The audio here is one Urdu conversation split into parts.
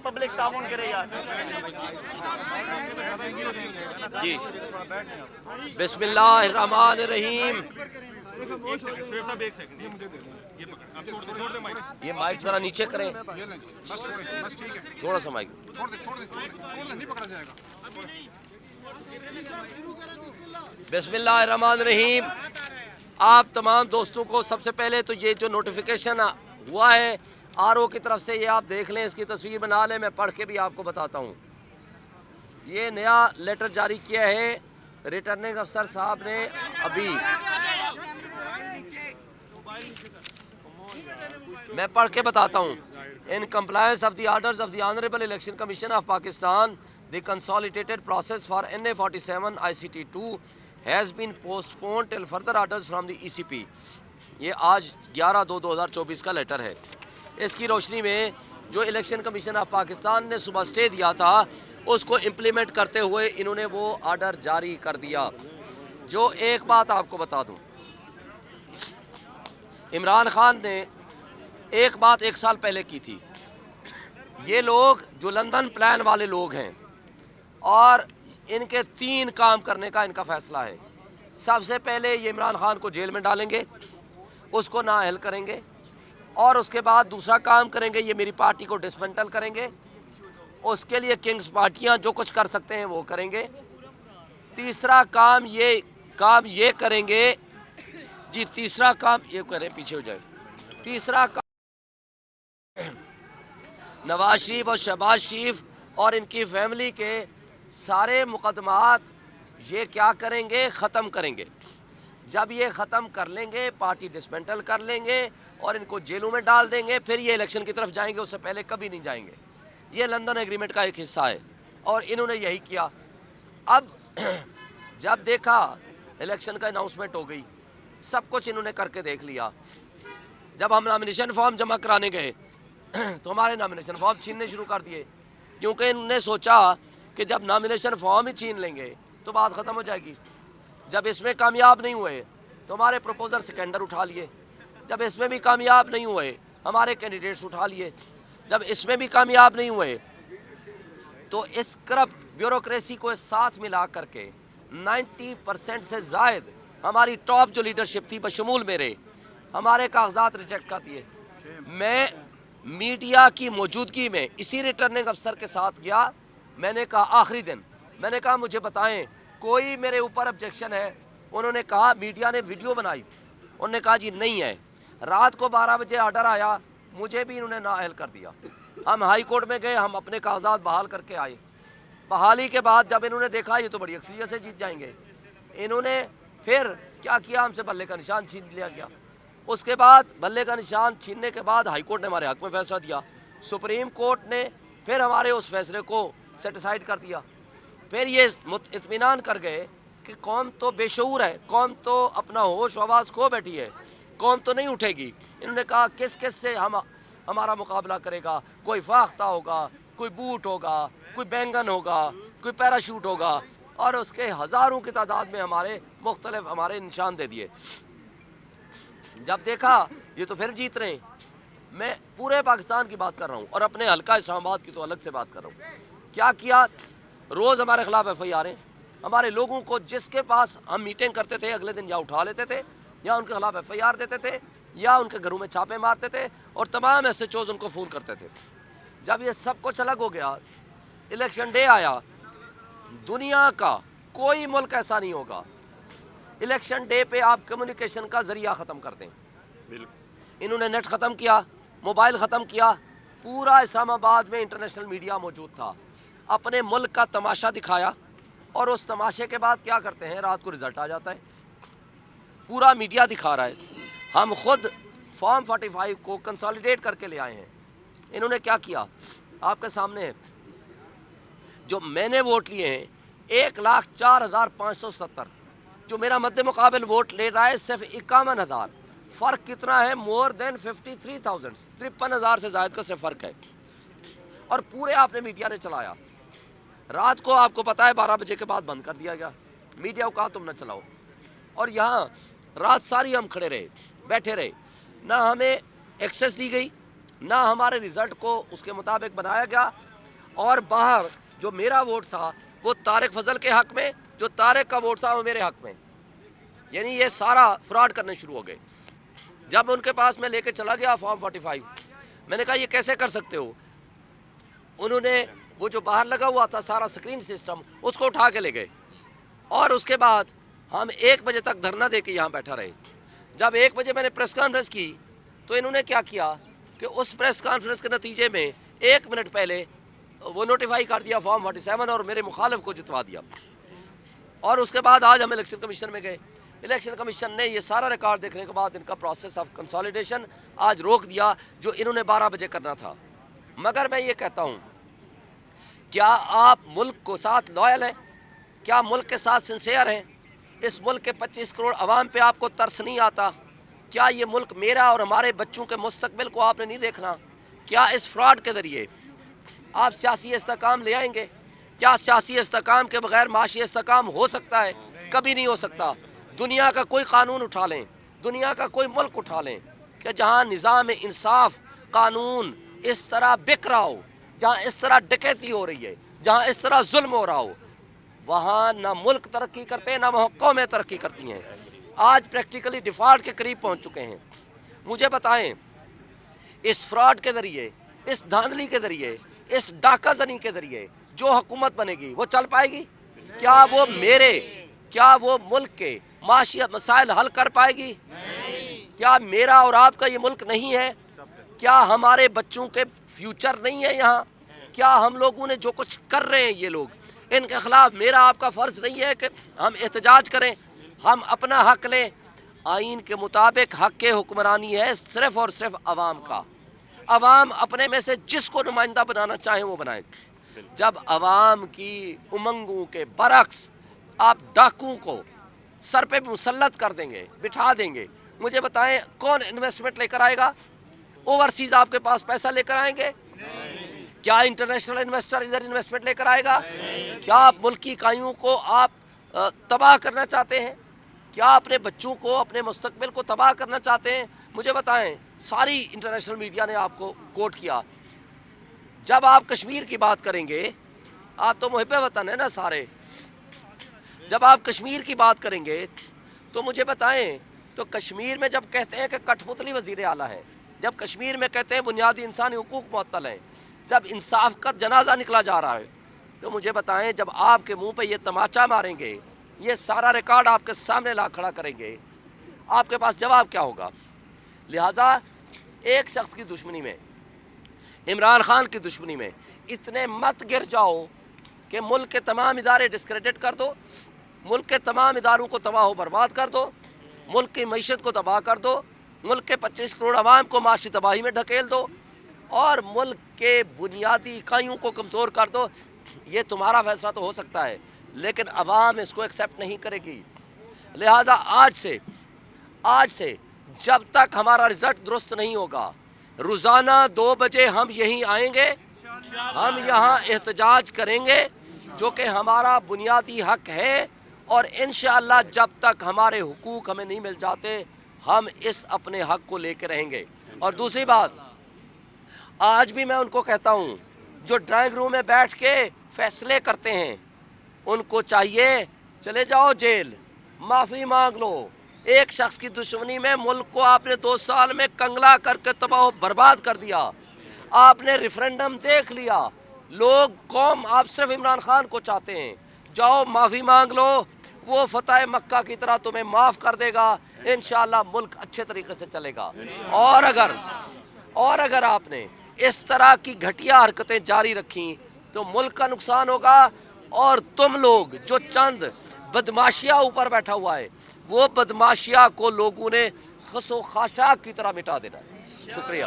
پبلک تعاون کرے یار. جی بسم اللہ الرحمن الرحیم. یہ مائک ذرا نیچے کریں, تھوڑا سا مائک. بسم اللہ الرحمن الرحیم. آپ تمام دوستوں کو سب سے پہلے تو یہ جو نوٹیفیکیشن ہوا ہے آر او کی طرف سے, یہ آپ دیکھ لیں, اس کی تصویر بنا لیں, میں پڑھ کے بھی آپ کو بتاتا ہوں. یہ نیا لیٹر جاری کیا ہے ریٹرننگ افسر صاحب نے ابھی. میں پڑھ کے بتاتا ہوں. In compliance of the orders of the honourable election commission of Pakistan, the consolidated process for NA-47 ICT-2 has been postponed till further orders from the ECP. یہ آج 11/2/2024 کا لیٹر ہے. اس کی روشنی میں جو الیکشن کمیشن آف پاکستان نے صبح سٹے دیا تھا اس کو امپلیمنٹ کرتے ہوئے انہوں نے وہ آرڈر جاری کر دیا. جو ایک بات آپ کو بتا دوں, عمران خان نے ایک بات 1 سال پہلے کی تھی. یہ لوگ جو لندن پلان والے لوگ ہیں اور ان کے 3 کام کرنے کا ان کا فیصلہ ہے. سب سے پہلے یہ عمران خان کو جیل میں ڈالیں گے, اس کو نااہل کریں گے, اور اس کے بعد دوسرا کام کریں گے, یہ میری پارٹی کو ڈسمنٹل کریں گے. اس کے لیے کنگز پارٹیاں جو کچھ کر سکتے ہیں وہ کریں گے. تیسرا کام یہ کریں گے جی, تیسرا کام یہ کریں, پیچھے ہو جائے. تیسرا کام نواز شریف اور شہباز شریف اور ان کی فیملی کے سارے مقدمات یہ کیا کریں گے, ختم کریں گے. جب یہ ختم کر لیں گے, پارٹی ڈسمنٹل کر لیں گے اور ان کو جیلوں میں ڈال دیں گے, پھر یہ الیکشن کی طرف جائیں گے. اس سے پہلے کبھی نہیں جائیں گے. یہ لندن ایگریمنٹ کا ایک حصہ ہے اور انہوں نے یہی کیا. اب جب دیکھا الیکشن کا اناؤنسمنٹ ہو گئی, سب کچھ انہوں نے کر کے دیکھ لیا. جب ہم نامینیشن فارم جمع کرانے گئے تو ہمارے نامینیشن فارم چھیننے شروع کر دیے, کیونکہ انہوں نے سوچا کہ جب نامینیشن فارم ہی چھین لیں گے تو بات ختم ہو جائے گی. جب اس میں کامیاب نہیں ہوئے تو ہمارے پروپوزر سیکنڈر اٹھا لیے. جب اس میں بھی کامیاب نہیں ہوئے ہمارے کینڈیڈیٹس اٹھا لیے. جب اس میں بھی کامیاب نہیں ہوئے تو اس کرپٹ بیوروکریسی کو ساتھ ملا کر کے 90% سے زائد ہماری ٹاپ جو لیڈرشپ تھی بشمول میرے, ہمارے کاغذات ریجیکٹ کر دیے. میں میڈیا کی موجودگی میں اسی ریٹرننگ افسر کے ساتھ گیا. میں نے کہا آخری دن, میں نے کہا مجھے بتائیں کوئی میرے اوپر آبجیکشن ہے. انہوں نے کہا, میڈیا نے ویڈیو بنائی, انہوں نے کہا جی نہیں ہے. رات کو 12 بجے آرڈر آیا, مجھے بھی انہوں نے نااہل کر دیا. ہم ہائی کورٹ میں گئے, ہم اپنے کاغذات بحال کر کے آئے. بحالی کے بعد جب انہوں نے دیکھا یہ تو بڑی اکثریت سے جیت جائیں گے, انہوں نے پھر کیا کیا, ہم سے بلے کا نشان چھین لیا گیا. اس کے بعد بلے کا نشان چھیننے کے بعد ہائی کورٹ نے ہمارے حق میں فیصلہ دیا. سپریم کورٹ نے پھر ہمارے اس فیصلے کو سیٹیسائیڈ کر دیا. پھر یہ اطمینان کر گئے کہ قوم تو بے شعور ہے, قوم تو اپنا ہوش و آواز کھو بیٹھی ہے, قوم تو نہیں اٹھے گی. انہوں نے کہا کس کس سے ہمارا مقابلہ کرے گا. کوئی فاختہ ہوگا, کوئی بوٹ ہوگا, کوئی بینگن ہوگا, کوئی پیراشوٹ ہوگا, اور اس کے ہزاروں کی تعداد میں ہمارے مختلف ہمارے نشان دے دیے. جب دیکھا یہ تو پھر جیت رہے ہیں. میں پورے پاکستان کی بات کر رہا ہوں اور اپنے حلقہ اسلام آباد کی تو الگ سے بات کر رہا ہوں. کیا کیا, روز ہمارے خلاف FIR. ہمارے لوگوں کو جس کے پاس ہم میٹنگ کرتے تھے اگلے دن یا اٹھا لیتے تھے یا ان کے خلاف FIR دیتے تھے یا ان کے گھروں میں چھاپے مارتے تھے اور تمام SHOs ان کو فون کرتے تھے. جب یہ سب کچھ الگ ہو گیا, الیکشن ڈے آیا, دنیا کا کوئی ملک ایسا نہیں ہوگا الیکشن ڈے پہ آپ کمیونیکیشن کا ذریعہ ختم کر دیں. انہوں نے نیٹ ختم کیا, موبائل ختم کیا. پورا اسلام آباد میں انٹرنیشنل میڈیا موجود تھا, اپنے ملک کا تماشا دکھایا. اور اس تماشے کے بعد کیا کرتے ہیں, رات کو رزلٹ آ جاتا ہے. پورا میڈیا دکھا رہا ہے. ہم خود فارم 45 کو کنسالیڈیٹ کر کے لے آئے ہیں. انہوں نے کیا کیا آپ کے سامنے ہے. جو میں نے ووٹ لیے ہیں 1,04,570, جو میرا مد مقابل ووٹ لے رہا ہے صرف 51,000. فرق کتنا ہے, مور دین 53,000, 53,000 سے زائد کا صرف فرق ہے. اور پورے آپ نے میڈیا نے چلایا. رات کو آپ کو پتا ہے 12 بجے کے بعد بند کر دیا گیا. میڈیا کو کہا تم نہ چلاؤ. اور یہاں رات ساری ہم کھڑے رہے, بیٹھے رہے. نہ ہمیں ایکسیس دی گئی, نہ ہمارے رزلٹ کو اس کے مطابق بنایا گیا. اور باہر جو میرا ووٹ تھا وہ طارق فضل کے حق میں، جو طارق کا ووٹ تھا وہ میرے حق میں. یعنی یہ سارا فراڈ کرنے شروع ہو گئے. جب ان کے پاس میں لے کے چلا گیا فارم 45، میں نے کہا یہ کیسے کر سکتے ہو؟ انہوں نے وہ جو باہر لگا ہوا تھا سارا سکرین سسٹم اس کو اٹھا کے لے گئے، اور اس کے بعد ہم 1 بجے تک دھرنا دے کے یہاں بیٹھا رہے. جب 1 بجے میں نے پریس کانفرنس کی تو انہوں نے کیا کیا کہ اس پریس کانفرنس کے نتیجے میں 1 منٹ پہلے وہ نوٹیفائی کر دیا فارم 47 اور میرے مخالف کو جتوا دیا. اور اس کے بعد آج ہم الیکشن کمیشن میں گئے. الیکشن کمیشن نے یہ سارا ریکارڈ دیکھنے کے بعد ان کا پروسیس آف کنسالیڈیشن آج روک دیا جو انہوں نے 12 بجے کرنا تھا. مگر میں یہ کہتا ہوں، کیا آپ ملک کو ساتھ لائل ہیں؟ کیا ملک کے ساتھ سنسیئر ہیں؟ اس ملک کے 25 کروڑ عوام پہ آپ کو ترس نہیں آتا؟ کیا یہ ملک میرا اور ہمارے بچوں کے مستقبل کو آپ نے نہیں دیکھنا؟ کیا اس فراڈ کے ذریعے آپ سیاسی استحکام لے آئیں گے؟ کیا سیاسی استحکام کے بغیر معاشی استحکام ہو سکتا ہے؟ کبھی نہیں ہو سکتا. دنیا کا کوئی قانون اٹھا لیں، دنیا کا کوئی ملک اٹھا لیں کہ جہاں نظام انصاف قانون اس طرح بک رہا ہو، جہاں اس طرح ڈکیتی ہو رہی ہے، جہاں اس طرح ظلم ہو رہا ہو، وہاں نہ ملک ترقی کرتے ہیں نہ وہاں قومیں ترقی کرتی ہیں. آج پریکٹیکلی ڈیفالٹ کے قریب پہنچ چکے ہیں. مجھے بتائیں، اس فراڈ کے ذریعے، اس دھاندلی کے ذریعے، اس ڈاکہ زنی کے ذریعے جو حکومت بنے گی وہ چل پائے گی؟ کیا وہ ملک کے معاشی مسائل حل کر پائے گی؟ کیا میرا اور آپ کا یہ ملک نہیں ہے؟ کیا ہمارے بچوں کے فیوچر نہیں ہے یہاں؟ کیا ہم لوگوں نے جو کچھ کر رہے ہیں یہ لوگ، ان کے خلاف میرا آپ کا فرض نہیں ہے کہ ہم احتجاج کریں، ہم اپنا حق لیں؟ آئین کے مطابق حق حکمرانی ہے صرف اور صرف عوام کا. عوام اپنے میں سے جس کو نمائندہ بنانا چاہیں وہ بنائیں. جب عوام کی امنگوں کے برعکس آپ ڈاکوں کو سر پہ مسلط کر دیں گے، بٹھا دیں گے، مجھے بتائیں کون انویسٹمنٹ لے کر آئے گا؟ اوورسیز آپ کے پاس پیسہ لے کر آئیں گے؟ کیا انٹرنیشنل انویسٹر ادھر انویسٹمنٹ لے کر آئے گا؟ کیا آپ ملکی اکائیوں کو آپ تباہ کرنا چاہتے ہیں؟ کیا اپنے بچوں کو، اپنے مستقبل کو تباہ کرنا چاہتے ہیں؟ مجھے بتائیں، ساری انٹرنیشنل میڈیا نے آپ کو کوٹ کیا. جب آپ کشمیر کی بات کریں گے، آپ تو محب وطن ہیں نا سارے، جب آپ کشمیر کی بات کریں گے تو مجھے بتائیں، تو کشمیر میں جب کہتے ہیں کہ کٹھ پتلی وزیر اعلیٰ ہے، جب کشمیر میں کہتے ہیں بنیادی انسانی حقوق معطل ہیں، جب انصاف کا جنازہ نکلا جا رہا ہے، تو مجھے بتائیں جب آپ کے منہ پہ یہ تماچا ماریں گے، یہ سارا ریکارڈ آپ کے سامنے لا کھڑا کریں گے، آپ کے پاس جواب کیا ہوگا؟ لہذا ایک شخص کی دشمنی میں، عمران خان کی دشمنی میں اتنے مت گر جاؤ کہ ملک کے تمام ادارے ڈسکریڈٹ کر دو، ملک کے تمام اداروں کو تباہ و برباد کر دو، ملک کی معیشت کو تباہ کر دو، ملک کے 25 کروڑ عوام کو معاشی تباہی میں ڈھکیل دو، اور ملک کے بنیادی اکائیوں کو کمزور کر دو. یہ تمہارا فیصلہ تو ہو سکتا ہے لیکن عوام اس کو ایکسیپٹ نہیں کرے گی. لہذا آج سے جب تک ہمارا رزلٹ درست نہیں ہوگا، روزانہ 2 بجے ہم یہیں آئیں گے، ہم یہاں احتجاج کریں گے جو کہ ہمارا بنیادی حق ہے، اور انشاءاللہ جب تک ہمارے حقوق ہمیں نہیں مل جاتے ہم اس اپنے حق کو لے کے رہیں گے. اور دوسری بات، آج بھی میں ان کو کہتا ہوں جو ڈرائنگ روم میں بیٹھ کے فیصلے کرتے ہیں ان کو چاہیے چلے جاؤ جیل، معافی مانگ لو. ایک شخص کی دشمنی میں ملک کو آپ نے 2 سال میں کنگلا کر کے تباہ و برباد کر دیا. آپ نے ریفرنڈم دیکھ لیا، لوگ قوم آپ صرف عمران خان کو چاہتے ہیں. جاؤ معافی مانگ لو، وہ فتح مکہ کی طرح تمہیں معاف کر دے گا، انشاءاللہ ملک اچھے طریقے سے چلے گا. اور اگر آپ نے اس طرح کی گھٹیا حرکتیں جاری رکھیں تو ملک کا نقصان ہوگا، اور تم لوگ جو چند بدماشیہ اوپر بیٹھا ہوا ہے وہ بدماشیہ کو لوگوں نے خس و خاشاک کی طرح مٹا دینا ہے. شکریہ.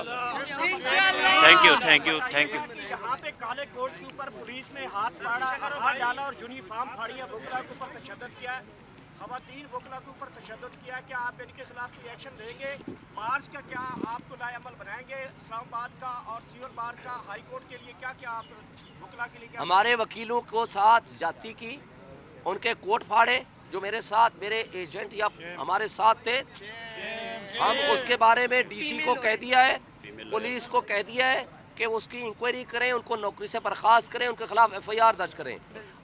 Thank you. یہاں پہ کالے کوٹ کے اوپر پولیس نے ہاتھ ڈالا اور یونیفارم پھاڑی ہے، وکلا کے اوپر تشدد کیا ہے، خواتین وکلا کے اوپر تشدد کیا ہے. کیا آپ ان کے خلاف کوئی ایکشن لیں گے؟ مارچ کا کیا آپ کو لائے عمل بنائیں گے؟ اسلام آباد کا اور سیور بار کا ہائی کورٹ کے لیے کیا آپ وکلا کے لیے ہمارے وکیلوں کو ساتھ زیادتی کی، ان کے کوٹ پھاڑے جو میرے ساتھ میرے ایجنٹ یا ہمارے ساتھ تھے، ہم اس کے بارے میں ڈی سی کو کہہ دیا ہے، پولیس کو کہہ دیا ہے کہ اس کی انکوائری کریں, ان کو نوکری سے برخاست کریں, ان کے خلاف FIR درج کریں.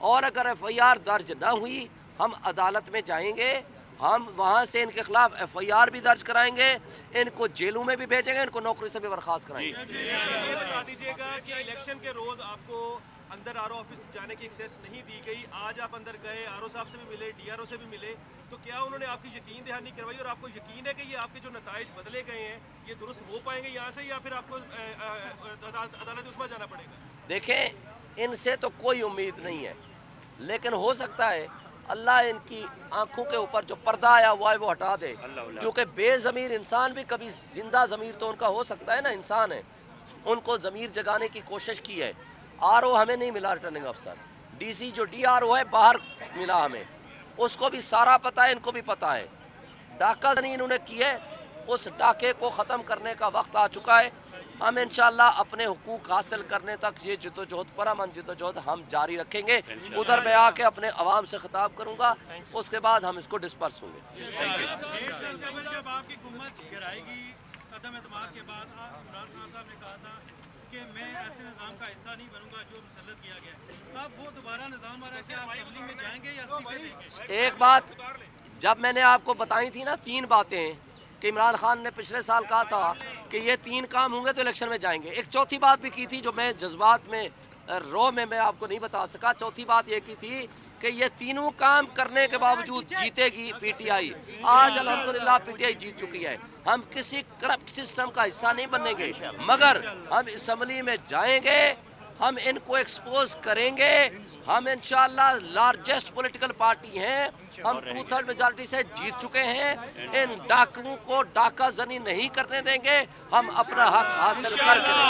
اور اگر FIR درج نہ ہوئی ہم عدالت میں جائیں گے, ہم وہاں سے ان کے خلاف FIR بھی درج کرائیں گے, ان کو جیلوں میں بھی بھیجیں گے, ان کو نوکری سے بھی برخاست کرائیں گے. یہ بتا دیجیے گا کہ الیکشن کے روز آپ کو اندر RO آفس جانے کی ایکسیس نہیں دی گئی, آج آپ اندر گئے, RO صاحب سے بھی ملے, DRO سے بھی ملے, تو کیا انہوں نے آپ کی یقین دہانی کروائی اور آپ کو یقین ہے کہ یہ آپ کے جو نتائج بدلے گئے ہیں یہ درست ہو پائیں گے یہاں سے, یا پھر آپ کو عدالت عثمیٰ جانا پڑے گا؟ دیکھیں, ان سے تو کوئی امید نہیں ہے, لیکن ہو سکتا ہے اللہ ان کی آنکھوں کے اوپر جو پردہ آیا ہوا ہے وہ ہٹا دے, کیونکہ بے ضمیر انسان بھی کبھی زندہ ضمیر تو ان کا ہو سکتا ہے نا, انسان ہے, ان کو ضمیر جگانے کی کوشش کی ہے. RO ہمیں نہیں ملا ریٹرننگ افسر, DC جو DRO ہے باہر ملا ہمیں, اس کو بھی سارا پتا ہے, ان کو بھی پتا ہے. ڈاکہ زنی انہوں نے کی ہے, اس ڈاکے کو ختم کرنے کا وقت آ چکا ہے. ہم انشاءاللہ اپنے حقوق حاصل کرنے تک یہ جدوجہد, پرامن جدوجہد ہم جاری رکھیں گے. ادھر میں آ کے اپنے عوام سے خطاب کروں گا, اس کے بعد ہم اس کو ڈسپرس ہوں گے. جب آپ کی حکومت گرائے گی عدم اعتماد کے بعد, عمران خان صاحب نے کہا تھا کہ میں ایسے نظام کا حصہ نہیں بنوں گا جو مسلط کیا گیا ہے. اب وہ دوبارہ نظام آ رہا ہے کہ آپ تبلیغ میں جائیں گے یا استعفے دیں گے؟ ایک بات جب میں نے آپ کو بتائی تھی نا, 3 باتیں کہ عمران خان نے پچھلے سال کہا تھا کہ یہ 3 کام ہوں گے تو الیکشن میں جائیں گے. ایک چوتھی بات بھی کی تھی جو میں جذبات میں میں آپ کو نہیں بتا سکا. چوتھی بات یہ کی تھی کہ یہ تینوں کام کرنے کے باوجود جیتے گی PTI. آج الحمدللہ PTI جیت چکی ہے. ہم کسی کرپٹ سسٹم کا حصہ نہیں بنیں گے, مگر ہم اسمبلی میں جائیں گے, ہم ان کو ایکسپوز کریں گے. ہم انشاءاللہ لارجسٹ پولیٹیکل پارٹی ہیں, ہم 2/3 میجارٹی سے جیت چکے ہیں. ان ڈاکوؤں کو ڈاکہ زنی نہیں کرنے دیں گے, ہم اپنا حق حاصل کر کے دیں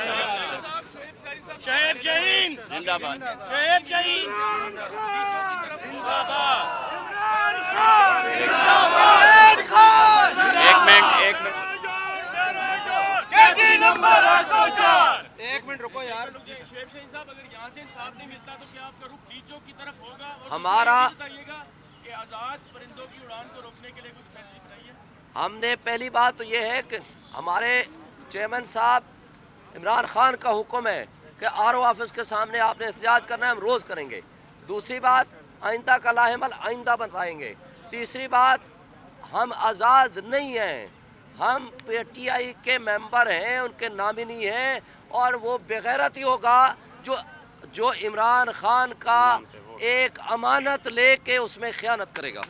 گے. شہید شہید زندہ باد, شہید شہید زندہ باد. ایک منٹ ایک منٹ رکو یار. شعیب شاہین صاحب, اگر یہاں سے انصاف نہیں ملتا تو کیا آپ کا رخ ڈیچو کی طرف ہوگا؟ اور ہمارا بتائیے گا کہ آزاد پرندوں کی اڑان کو روکنے کے لیے کچھ فیصلے بتائیے. ہم نے پہلی بات تو یہ ہے کہ ہمارے چیئرمین صاحب عمران خان کا حکم ہے کہ RO آفس کے سامنے آپ نے احتجاج کرنا ہے, ہم روز کریں گے. دوسری بات, آئندہ کا لاحمل آئندہ بتائیں گے. تیسری بات, ہم آزاد نہیں ہیں, ہم PTI کے ممبر ہیں, ان کے نامنی ہیں, اور وہ بغیرت ہی ہوگا جو عمران خان کا ایک امانت لے کے اس میں خیانت کرے گا.